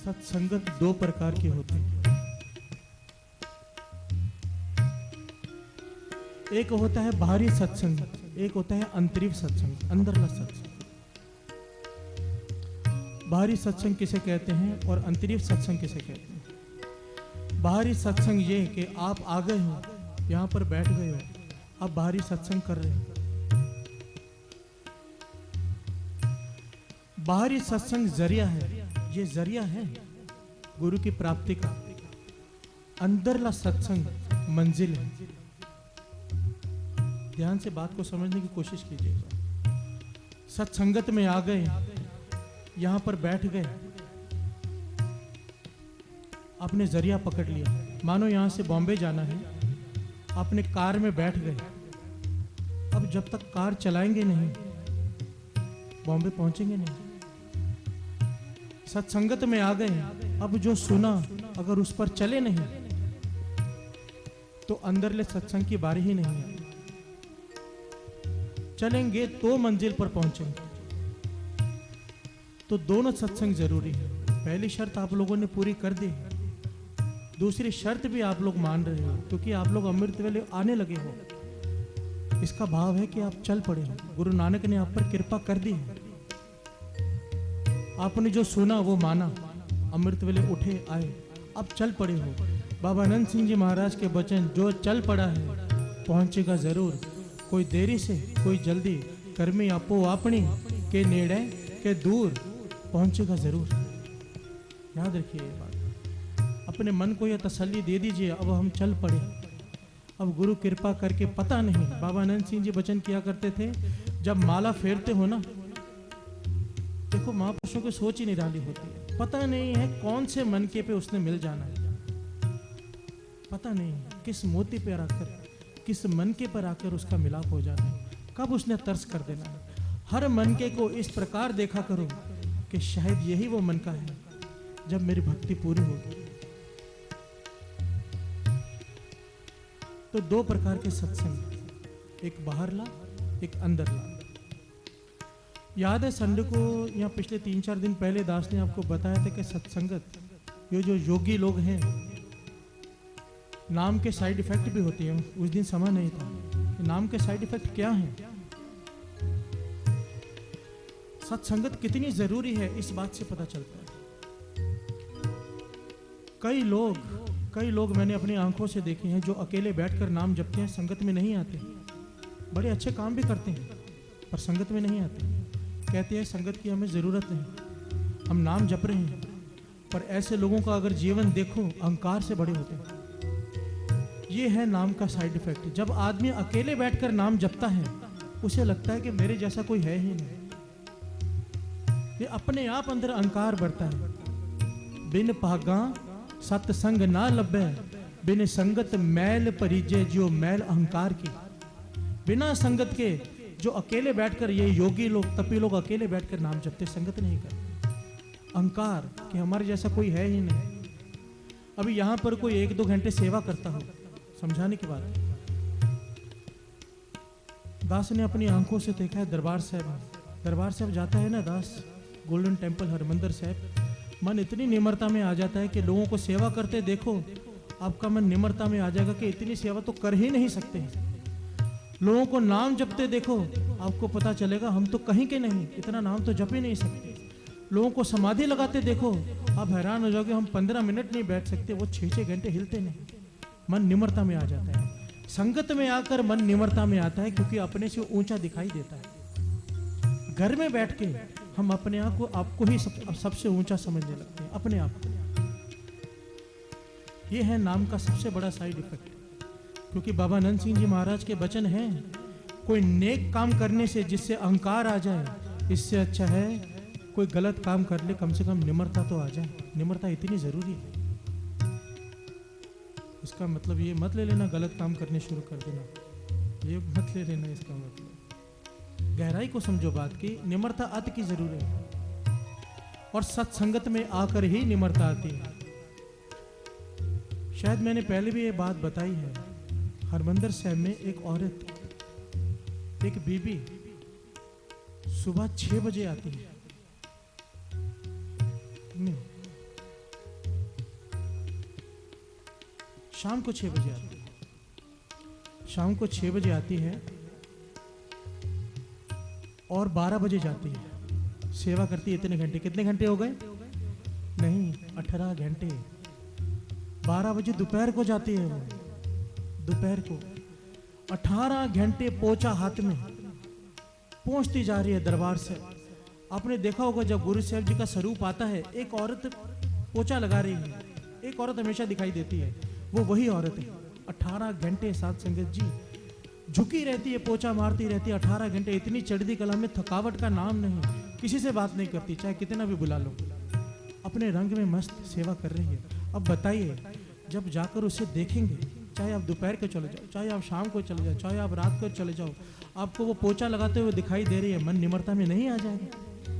सत्संगत दो प्रकार के होते हैं। एक होता है बाहरी सत्संग, एक होता है अंतरिव सत्संग, अंदरला सत्संग। बाहरी सत्संग किसे कहते हैं और अंतरिव सत्संग किसे कहते हैं? बाहरी सत्संग ये कि आप आ गए हो, यहाँ पर बैठ गए हो, आप बाहरी सत्संग कर रहे हो। बाहरी सत्संग जरिया है, ये जरिया है गुरु की प्राप्ति का। अंदरला सत्संग मंजिल है। ध्यान से बात को समझने की कोशिश कीजिएगा। सत्संगत में आ गए, यहां पर बैठ गए, आपने जरिया पकड़ लिया। मानो यहां से बॉम्बे जाना है, आपने कार में बैठ गए। अब जब तक कार चलाएंगे नहीं, बॉम्बे पहुंचेंगे नहीं। सत्संगत में आ गए, अब जो सुना अगर उस पर चले नहीं तो अंदरले सत्संग की बारी ही नहीं है। चलेंगे तो मंजिल पर पहुंचेंगे। तो दोनों सत्संग जरूरी है। पहली शर्त आप लोगों ने पूरी कर दी, दूसरी शर्त भी आप लोग मान रहे हो, क्योंकि आप लोग अमृत वेले आने लगे हो। इसका भाव है कि आप चल पड़े हो। गुरु नानक ने आप पर कृपा कर दी है। आपने जो सुना वो माना, अमृत वेले उठे आए, अब चल पड़े हो। बाबा अनंत सिंह जी महाराज के वचन, जो चल पड़ा है पहुंचेगा जरूर। कोई देरी से कोई जल्दी, कर्मी आपो आपनी के नेड़े के दूर, पहुंचेगा जरूर। याद रखिए ये बात। अपने मन को यह तसल्ली दे दीजिए, अब हम चल पड़े। अब गुरु कृपा करके, पता नहीं, बाबा अनंत सिंह जी वचन किया करते थे, जब माला फेरते हो ना, देखो महापुरुषों की सोच ही निराली होती है। पता नहीं है कौन से मनके पे उसने मिल जाना है, पता नहीं है किस मोती पे आकर, किस मनके पर आकर उसका मिलाप हो जाना है, कब उसने तरस कर देना है। हर मनके को इस प्रकार देखा करो कि शायद यही वो मन का है जब मेरी भक्ति पूरी होगी। तो दो प्रकार के सत्संग, एक बाहरला, एक अंदरला। याद है संडे को या पिछले 3-4 दिन पहले दास ने आपको बताया था कि सत्संगत, ये जो योगी लोग हैं, नाम के साइड इफेक्ट भी होती है। उस दिन समय नहीं था कि नाम के साइड इफेक्ट क्या हैं। सत्संगत कितनी जरूरी है इस बात से पता चलता है। कई लोग मैंने अपनी आंखों से देखे हैं जो अकेले बैठकर नाम जपते हैं, संगत में नहीं आते। बड़े अच्छे काम भी करते हैं पर संगत में नहीं आते। कहते हैं संगत की हमें जरूरत नहीं, हम नाम जप रहे हैं। पर ऐसे लोगों का अगर जीवन देखो, अहंकार से बड़े होते हैं। ये है नाम का साइड इफेक्ट। जब आदमी अकेले बैठकर नाम जपता है, उसे लगता है कि मेरे जैसा कोई है ही नहीं। ये अपने आप अंदर अहंकार बढ़ता है। बिन भागा सत्संग ना लभे, बिन संगत मैल परिजे, जो मैल अहंकार की। बिना संगत के जो अकेले बैठकर, ये योगी लोग, तपी लोग अकेले बैठकर नाम जपते, संगत नहीं करते। अहंकार कि हमारे जैसा कोई है ही नहीं। अभी यहां पर कोई 1-2 घंटे सेवा करता हो, समझाने की बात। दास ने अपनी आंखों से देखा है दरबार साहब जाता है ना दास, गोल्डन टेम्पल हरमंदिर साहब, मन इतनी निम्रता में आ जाता है कि लोगों को सेवा करते देखो, आपका मन निम्रता में आ जाएगा कि इतनी सेवा तो कर ही नहीं सकते। लोगों को नाम जपते देखो, आपको पता चलेगा हम तो कहीं के नहीं, इतना नाम तो जप ही नहीं सकते। लोगों को समाधि लगाते देखो, आप हैरान हो जाओगे, हम 15 मिनट नहीं बैठ सकते, वो 6-6 घंटे हिलते नहीं। मन निम्रता में आ जाता है। संगत में आकर मन निम्रता में आता है, क्योंकि अपने से ऊंचा दिखाई देता है। घर में बैठ के हम अपने आप को, आपको ही सबसे ऊंचा समझने लगते हैं, अपने आप को। ये है नाम का सबसे बड़ा साइड इफेक्ट। क्योंकि बाबा अनंत सिंह जी महाराज के वचन हैं, कोई नेक काम करने से जिससे अहंकार आ जाए, इससे अच्छा है कोई गलत काम कर ले, कम से कम निम्रता तो आ जाए। निम्रता इतनी जरूरी है। इसका मतलब ये मत ले लेना गलत काम करने शुरू कर देना, ये मत ले लेना। इसका मतलब गहराई को समझो बात की। निम्रता अति की जरूरी है, और सत्संगत में आकर ही निम्रता आती है। शायद मैंने पहले भी ये बात बताई है। हरमंदिर साहब में एक औरत, एक बीबी सुबह 6 बजे आती है। शाम को 6 बजे आती है, शाम को 6 बजे आती है और 12 बजे जाती है। सेवा करती है इतने घंटे। कितने घंटे हो गए? नहीं, 18 घंटे। 12 बजे दोपहर को जाती है वो, दोपहर को 18 घंटे पोछा हाथ में पहुंचती जा रही है दरबार से। आपने देखा होगा जब गुरु साहब जी का स्वरूप आता है, एक औरत पोछा लगा रही है, एक औरत हमेशा दिखाई देती है, वो वही औरत है। 18 घंटे साथ संगत जी झुकी रहती है, पोछा मारती रहती है 18 घंटे। इतनी चढ़ती कला में थकावट का नाम नहीं, किसी से बात नहीं करती, चाहे कितना भी बुला लो, अपने रंग में मस्त सेवा कर रही है। अब बताइए, जब जाकर उसे देखेंगे, चाहे आप दोपहर को चले जाओ, चाहे आप शाम को चले जाओ, चाहे आप रात को चले जाओ, आपको वो पोछा लगाते हुए दिखाई दे रही है, मन निम्रता में नहीं आ जाएगा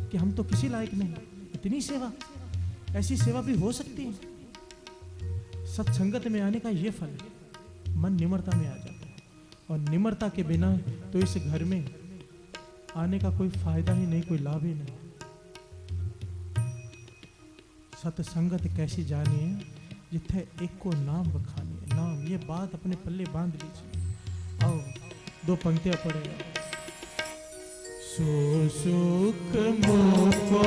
कि हम तो किसी लायक नहीं? इतनी सेवा, ऐसी सेवा भी हो सकती है? सत्संगत में आने का ये फल है, मन निम्रता में आ जाता है। और निम्रता के बिना तो इस घर में आने का कोई फायदा ही नहीं, कोई लाभ ही नहीं। सत्संगत कैसी जानी है, जिथे एक को नाम बखानी है। नाम, ये बात अपने पल्ले बांध लीजिए। आओ 2 पंक्तियां पढ़े। सो सुख मुको